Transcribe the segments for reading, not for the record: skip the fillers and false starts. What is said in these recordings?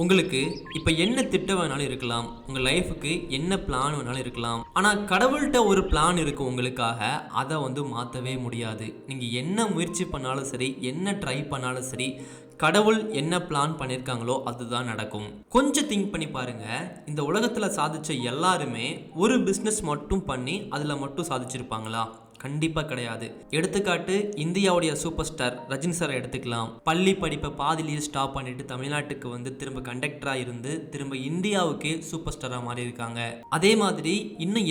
உங்களுக்கு இப்போ என்ன திட்டம் வேணாலும் இருக்கலாம், உங்கள் லைஃபுக்கு என்ன பிளான் வேணாலும் இருக்கலாம். ஆனால் கடவுள்கிட்ட ஒரு பிளான் இருக்குது உங்களுக்காக. அதை மாற்றவே முடியாது. நீங்கள் என்ன முயற்சி பண்ணாலும் சரி, என்ன ட்ரை பண்ணாலும் சரி, கடவுள் என்ன பிளான் பண்ணியிருக்காங்களோ அதுதான் நடக்கும். கொஞ்சம் திங்க் பண்ணி பாருங்கள். இந்த உலகத்தில் சாதித்த எல்லாருமே ஒரு பிஸ்னஸ் மட்டும் பண்ணி அதில் மட்டும் சாதிச்சிருப்பாங்களா? கண்டிப்பாக கிடையாது. எடுத்துக்காட்டு இந்தியாவுடைய சூப்பர் ஸ்டார் ரஜினி சாரை எடுத்துக்கலாம். பள்ளி படிப்பை பாதிலேயே ஸ்டாப் பண்ணிட்டு தமிழ்நாட்டுக்கு திரும்ப கண்டக்டராக இருந்து திரும்ப இந்தியாவுக்கே சூப்பர் ஸ்டாராக மாறி இருக்காங்க. அதே மாதிரி இன்னும்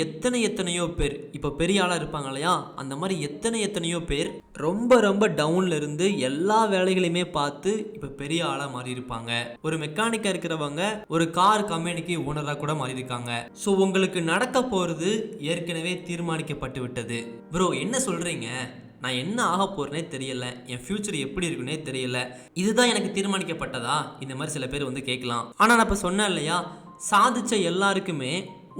எத்தனையோ பேர் இப்போ பெரிய ஆளாக இருப்பாங்க இல்லையா, அந்த மாதிரி எத்தனையோ பேர் ரொம்ப ரொம்ப டவுன்ல இருந்து எல்லா வேலைகளையுமே பார்த்து இப்போ பெரிய ஆளாக மாறி இருப்பாங்க. ஒரு மெக்கானிக்காக இருக்கிறவங்க ஒரு கார் கம்பெனிக்கு ஓனராக கூட மாறி இருக்காங்க. ஸோ உங்களுக்கு நடக்க போகிறது ஏற்கனவே தீர்மானிக்கப்பட்டு விட்டது. ப்ரோ என்ன சொல்கிறீங்க? நான் என்ன ஆக போகிறேனே தெரியல, என் ஃப்யூச்சர் எப்படி இருக்குன்னே தெரியல, இதுதான் எனக்கு தீர்மானிக்கப்பட்டதா? இந்த மாதிரி சில பேர் கேட்கலாம். ஆனால் நான் இப்போ சொன்னேன் இல்லையா, சாதித்த எல்லாருக்குமே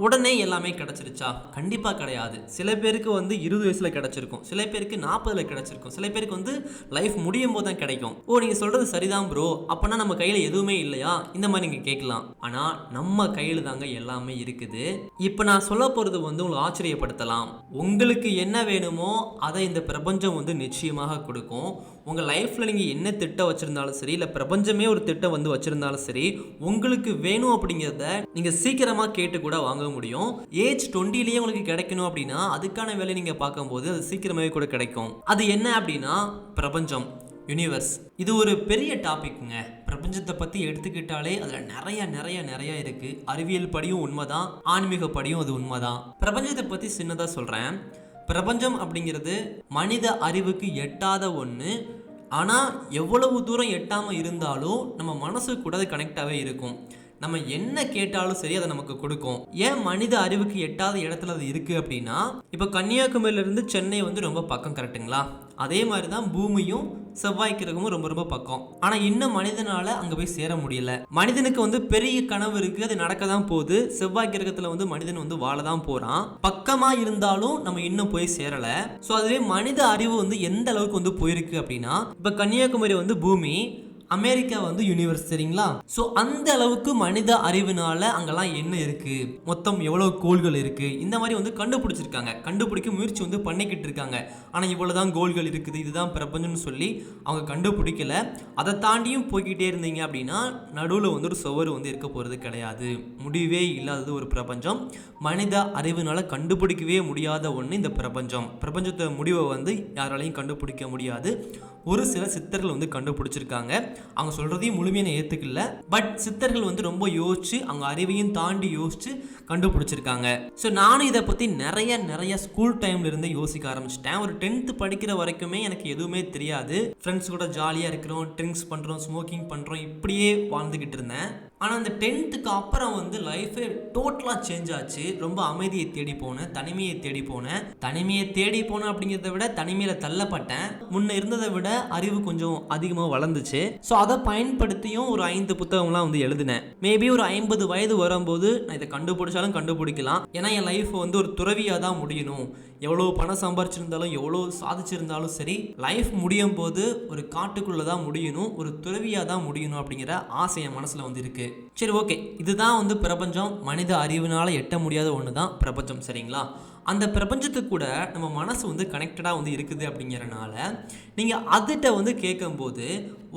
உடனே எல்லாமே கிடச்சிருச்சா? கண்டிப்பாக கிடையாது. சில பேருக்கு 20 வயசில் கிடச்சிருக்கும், சில பேருக்கு 40ல் கிடச்சிருக்கும், சில பேருக்கு லைஃப் முடியும் போது தான் கிடைக்கும். ஓ நீங்கள் சொல்கிறது சரிதான் ப்ரோ, அப்போனா நம்ம கையில் எதுவுமே இல்லையா? இந்த மாதிரி நீங்கள் கேட்கலாம். ஆனால் நம்ம கையில் தாங்க எல்லாமே இருக்குது. இப்போ நான் சொல்ல போகிறது உங்களை ஆச்சரியப்படுத்தலாம். உங்களுக்கு என்ன வேணுமோ அதை இந்த பிரபஞ்சம் நிச்சயமாக கொடுக்கும். உங்கள் லைஃப்பில் நீங்கள் என்ன திட்டம் வச்சுருந்தாலும் சரி, இல்லை பிரபஞ்சமே ஒரு திட்டம் வச்சுருந்தாலும் சரி, உங்களுக்கு வேணும் அப்படிங்கிறத நீங்கள் சீக்கிரமாக கேட்டு கூட வாங்க முடியும். ஏஜ் 20லேயே உங்களுக்கு கிடைக்கணும் அப்படின்னா அதுக்கான வேலை நீங்கள் பார்க்கும்போது அது சீக்கிரமாகவே கூட கிடைக்கும். அது என்ன அப்படின்னா பிரபஞ்சம், யூனிவர்ஸ். இது ஒரு பெரிய டாபிக்ங்க. பிரபஞ்சத்தை பற்றி எடுத்துக்கிட்டாலே அதில் நிறைய இருக்குது. அறிவியல் படியும் உண்மைதான், ஆன்மீக படியும் அது உண்மைதான். பிரபஞ்சத்தை பற்றி சின்னதாக சொல்கிறேன். பிரபஞ்சம் அப்படிங்கிறது மனித அறிவுக்கு எட்டாத ஒன்று. ஆனால் எவ்வளவு தூரம் எட்டாமல் இருந்தாலும் நம்ம மனசு கூட அது கனெக்டாகவே இருக்கும். நம்ம என்ன கேட்டாலும் சரி அதை நமக்கு கொடுக்கும். ஏன் மனித அறிவுக்கு எட்டாத இடத்துல அது இருக்குது அப்படின்னா, இப்போ கன்னியாகுமரியிலேருந்து சென்னை ரொம்ப பக்கம், கரெக்டுங்களா? அதே மாதிரி தான் பூமியும் செவ்வாய் கிரகமும் ரொம்ப ரொம்ப பக்கம். ஆனால் இன்னும் மனிதனால் அங்கே போய் சேர முடியல. மனிதனுக்கு பெரிய கனவு இருக்குது, அது நடக்க தான் போகுது. செவ்வாய் கிரகத்தில் மனிதன் வாழ தான் போகிறான். பக்கமாக இருந்தாலும் நம்ம இன்னும் போய் சேரலை. ஸோ அதுவே மனித அறிவு எந்த அளவுக்கு போயிருக்கு அப்படின்னா, இப்போ கன்னியாகுமரி பூமி, அமெரிக்கா யூனிவர்ஸ், சரிங்களா? ஸோ அந்த அளவுக்கு மனித அறிவினால அங்கெல்லாம் என்ன இருக்கு, மொத்தம் எவ்வளவு கோள்கள் இருக்கு, இந்த மாதிரி கண்டுபிடிச்சிருக்காங்க. கண்டுபிடிக்க முயற்சி பண்ணிக்கிட்டு இருக்காங்க. ஆனால் இவ்வளவுதான் கோள்கள் இருக்குது, இதுதான் பிரபஞ்சம்னு சொல்லி அவங்க கண்டுபிடிக்கல. அதை தாண்டியும் போய்கிட்டே இருந்தீங்க அப்படின்னா நடுவில் ஒரு சுவர் இருக்க போறது கிடையாது. முடிவே இல்லாதது ஒரு பிரபஞ்சம். மனித அறிவினால கண்டுபிடிக்கவே முடியாத ஒன்று இந்த பிரபஞ்சம். பிரபஞ்சத்தை முடிவை யாராலையும் கண்டுபிடிக்க முடியாது. ஒரு சில சித்தர்கள் கண்டுபிடிச்சிருக்காங்க. அவங்க சொல்றதையும் முழுமையான ஏத்துக்கல. பட் சித்தர்கள் ரொம்ப யோசிச்சு அவங்க அறிவையும் தாண்டி யோசிச்சு கண்டுபிடிச்சிருக்காங்க. ஸோ நானும் இதை பற்றி நிறைய ஸ்கூல் டைம்ல இருந்து யோசிக்க ஆரம்பிச்சிட்டேன். ஒரு 10th படிக்கிற வரைக்குமே எனக்கு எதுவுமே தெரியாது. ஃப்ரெண்ட்ஸ் கூட ஜாலியாக இருக்கிறோம், ட்ரிங்க்ஸ் பண்ணுறோம், ஸ்மோக்கிங் பண்ணுறோம், இப்படியே வாழ்ந்துக்கிட்டு இருந்தேன். ஆனால் அந்த 10th அப்புறம் லைஃபே டோட்டலாக சேஞ்ச் ஆச்சு. ரொம்ப அமைதியை தேடி போனேன், தனிமையை தேடி போனேன். தனிமையை தேடி போனேன் அப்படிங்கிறத விட தனிமையில் தள்ளப்பட்டேன். முன்ன இருந்ததை விட அறிவு கொஞ்சம் அதிகமாக வளர்ந்துச்சு. ஸோ அதை பயன்படுத்தியும் ஒரு 5 புத்தகம்லாம் எழுதினேன். மேபி ஒரு 50 வயது வரும்போது நான் இதை கண்டுபிடிச்சாலும் கண்டுபிடிக்கலாம். ஏன்னா என் லைஃப் ஒரு துறவியாக தான் முடியணும். எவ்வளோ பணம் சம்பாரிச்சிருந்தாலும் எவ்வளோ சாதிச்சிருந்தாலும் சரி, லைஃப் முடியும் போது ஒரு காட்டுக்குள்ளே தான் முடியணும், ஒரு துறவியாக தான் முடியணும் அப்படிங்கிற ஆசை என் மனசில் இருக்கு. சரி, ஓகே, இதுதான் பிரபஞ்சம். மனித அறிவினால எட்ட முடியாத ஒன்று தான் பிரபஞ்சம், சரிங்களா? அந்த பிரபஞ்சத்துக்கு கூட நம்ம மனசு கனெக்டடாக இருக்குது. அப்படிங்கிறனால நீங்கள் அதிட்ட கேட்கும்போது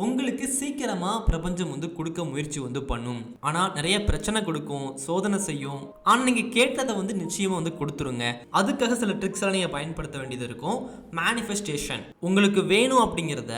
உங்களுக்கு சீக்கிரமாக பிரபஞ்சம் கொடுக்க முயற்சி பண்ணும். ஆனால் நிறைய பிரச்சனை கொடுக்கும், சோதனை செய்யும். ஆனால் நீங்கள் கேட்டதை நிச்சயமாக கொடுத்துருங்க. அதுக்காக சில ட்ரிக்ஸ்லாம் நீங்கள் பயன்படுத்த வேண்டியது இருக்கும். மேனிஃபெஸ்டேஷன், உங்களுக்கு வேணும் அப்படிங்கிறத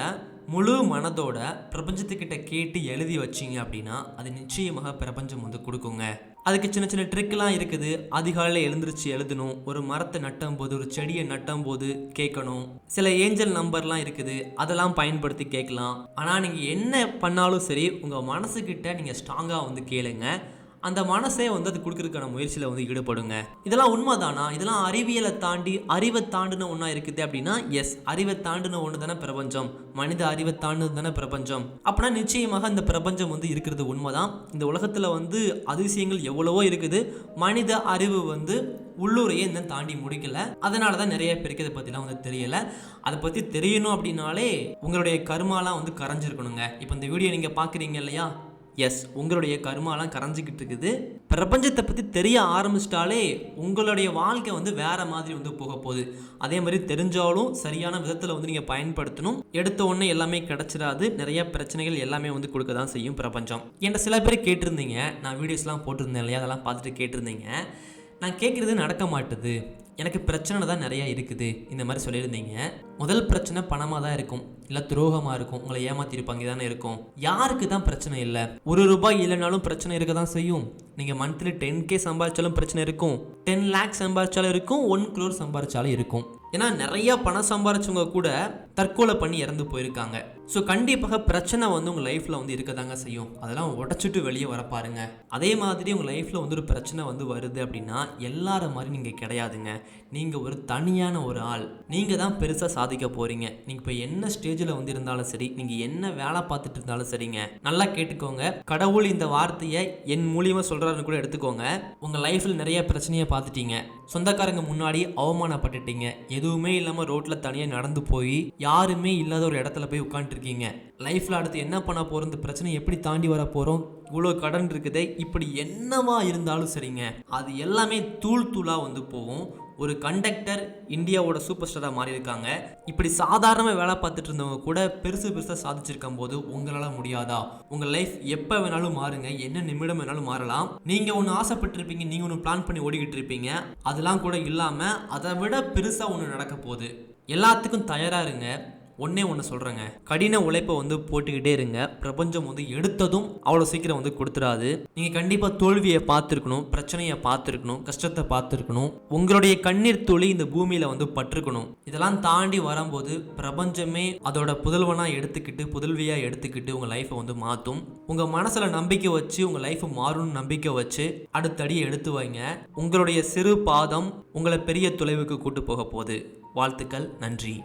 முழு மனதோட பிரபஞ்சத்துக்கிட்ட கேட்டு எழுதி வச்சிங்க அப்படின்னா அது நிச்சயமாக பிரபஞ்சம் கொடுக்குங்க. அதுக்கு சின்ன சின்ன ட்ரிக்லாம் இருக்குது. அதிகாலையில் எழுந்திரிச்சு எழுதணும், ஒரு மரத்தை நட்டும் போது, ஒரு செடியை நட்டும் போது கேட்கணும். சில ஏஞ்சல் நம்பர்லாம் இருக்குது, அதெல்லாம் பயன்படுத்தி கேட்கலாம். ஆனால் நீங்கள் என்ன பண்ணாலும் சரி உங்கள் மனசுக்கிட்ட நீங்கள் ஸ்ட்ராங்காக கேளுங்க. அந்த மனசே அது கொடுக்கறதுக்கான முயற்சியில் ஈடுபடுங்க. இதெல்லாம் உண்மைதானா? இதெல்லாம் அறிவியலை தாண்டி அறிவை தாண்டின ஒன்றா இருக்குது அப்படின்னா எஸ், அறிவை தாண்டின ஒன்று தானே பிரபஞ்சம். மனித அறிவை தாண்டினது தானே பிரபஞ்சம். அப்படின்னா நிச்சயமாக இந்த பிரபஞ்சம் இருக்கிறது உண்மைதான். இந்த உலகத்தில் அதிசயங்கள் எவ்வளவோ இருக்குது. மனித அறிவு உள்ளூரையே இன்னும் தாண்டி முடிக்கல. அதனால தான் நிறைய பேருக்கு இதை பற்றிலாம் தெரியல. அதை பற்றி தெரியணும் அப்படின்னாலே உங்களுடைய கர்மாலாம் கரைஞ்சிருக்கணுங்க. இப்போ இந்த வீடியோ நீங்கள் பார்க்குறீங்க இல்லையா, எஸ், உங்களுடைய கர்மாலாம் கரைஞ்சிக்கிட்டு இருக்குது. பிரபஞ்சத்தை பற்றி தெரிய ஆரம்பிச்சிட்டாலே உங்களுடைய வாழ்க்கை வந்து வேறு மாதிரி வந்து போக போகுது. அதே மாதிரி தெரிஞ்சாலும் சரியான விதத்தில் வந்து நீங்கள் பயன்படுத்தணும். எடுத்த உடனே எல்லாமே கிடச்சிடாது. நிறைய பிரச்சனைகள் எல்லாமே வந்து கொடுக்க தான் செய்யும் பிரபஞ்சம். என்கிட்ட சில பேர் கேட்டிருந்தீங்க, நான் வீடியோஸ்லாம் போட்டிருந்தேன் இல்லையா, அதெல்லாம் பார்த்துட்டு கேட்டிருந்தீங்க, நான் கேட்குறது நடக்க மாட்டுது, எனக்கு பிரச்சனை தான் நிறையா இருக்குது, இந்த மாதிரி சொல்லியிருந்தீங்க. முதல் பிரச்சனை பணமாக தான் இருக்கும், இல்லை துரோகமாக இருக்கும், உங்களை ஏமாற்றிருப்பாங்க தானே இருக்கும். யாருக்கு தான் பிரச்சனை இல்லை? ₹1 இல்லைனாலும் பிரச்சனை இருக்க தான் செய்யும். நீங்கள் மந்த்லி 10K சம்பாதிச்சாலும் பிரச்சனை இருக்கும், 10 lakhs சம்பாதிச்சாலும் இருக்கும், 1 crore சம்பாதிச்சாலும் இருக்கும். ஏன்னா நிறைய பணம் சம்பாதிச்சவங்க கூட தற்கொலை பண்ணி இறந்து போயிருக்காங்க. ஸோ கண்டிப்பாக பிரச்சனை வந்து உங்கள் லைஃப்பில் வந்து இருக்க தாங்க செய்யும். அதெல்லாம் உடச்சிட்டு வெளியே வர பாருங்க. அதே மாதிரி உங்கள் லைஃப்பில் வந்து ஒரு பிரச்சனை வந்து வருது அப்படின்னா எல்லார மாதிரி நீங்கள் கிடையாதுங்க. நீங்கள் ஒரு தனியான ஒரு ஆள். நீங்கள் தான் பெருசாக சாதிக்க போகிறீங்க. நீங்கள் இப்போ என்ன ஸ்டேஜில் வந்து இருந்தாலும் சரி, நீங்கள் என்ன வேலை பார்த்துட்டு இருந்தாலும் சரிங்க, நல்லா கேட்டுக்கோங்க. கடவுள் இந்த வார்த்தையை என் மூலியமாக சொல்கிறாருன்னு கூட எடுத்துக்கோங்க. உங்கள் லைஃப்பில் நிறைய பிரச்சனையை பார்த்துட்டீங்க, சொந்தக்காரங்க முன்னாடி அவமானப்பட்டுட்டீங்க, எதுவுமே இல்லாமல் ரோட்டில் தனியாக நடந்து போய் யாருமே இல்லாத ஒரு இடத்துல போய் உட்காந்துருக்கீங்க. லைஃப்பில் அடுத்து என்ன பண்ண போகிறோம், இந்த பிரச்சனை எப்படி தாண்டி வர போகிறோம், இவ்வளோ கடன் இருக்குதே, இப்படி என்னவா இருந்தாலும் சரிங்க, அது எல்லாமே தூள் தூளாக வந்து போகும். ஒரு கண்டக்டர் இந்தியாவோட சூப்பர் ஸ்டாராக மாறி இருக்காங்க. இப்படி சாதாரணமாக வேலை பார்த்துட்டு இருந்தவங்க கூட பெருசாக சாதிச்சிருக்கும் போது உங்களால் முடியாதா? உங்கள் லைஃப் எப்போ வேணாலும் மாறுங்க, என்ன நிமிடம் வேணாலும் மாறலாம். நீங்கள் ஒன்று ஆசைப்பட்டிருப்பீங்க, நீங்கள் ஒன்று பிளான் பண்ணி ஓடிக்கிட்டு இருப்பீங்க, அதெல்லாம் கூட இல்லாமல் அதை விட பெருசாக ஒன்று நடக்க போகுது. எல்லாத்துக்கும் தயாராக இருங்க. ஒன்று சொல்கிறேங்க, கடின உழைப்பை வந்து போட்டுக்கிட்டே இருங்க. பிரபஞ்சம் வந்து எடுத்ததும் அவ்வளோ சீக்கிரம் வந்து கொடுத்துடாது. நீங்கள் கண்டிப்பாக தோல்வியை பார்த்துருக்கணும், பிரச்சனையை பார்த்துருக்கணும், கஷ்டத்தை பார்த்துருக்கணும், உங்களுடைய கண்ணீர் துளி இந்த பூமியில் வந்து பட்டிருக்கணும். இதெல்லாம் தாண்டி வரும்போது பிரபஞ்சமே அதோட புதல்வனாக எடுத்துக்கிட்டு, புதல்வியாக எடுத்துக்கிட்டு உங்கள் லைஃப்பை வந்து மாற்றும். உங்கள் மனசில் நம்பிக்கை வச்சு உங்கள் லைஃப்பை மாறும்னு நம்பிக்கை வச்சு அடுத்தடியை எடுத்து வைங்க. உங்களுடைய சிறு பாதம் உங்களை பெரிய தொலைவுக்கு கூட்டு போக போகுது. வாழ்த்துக்கள். நன்றி.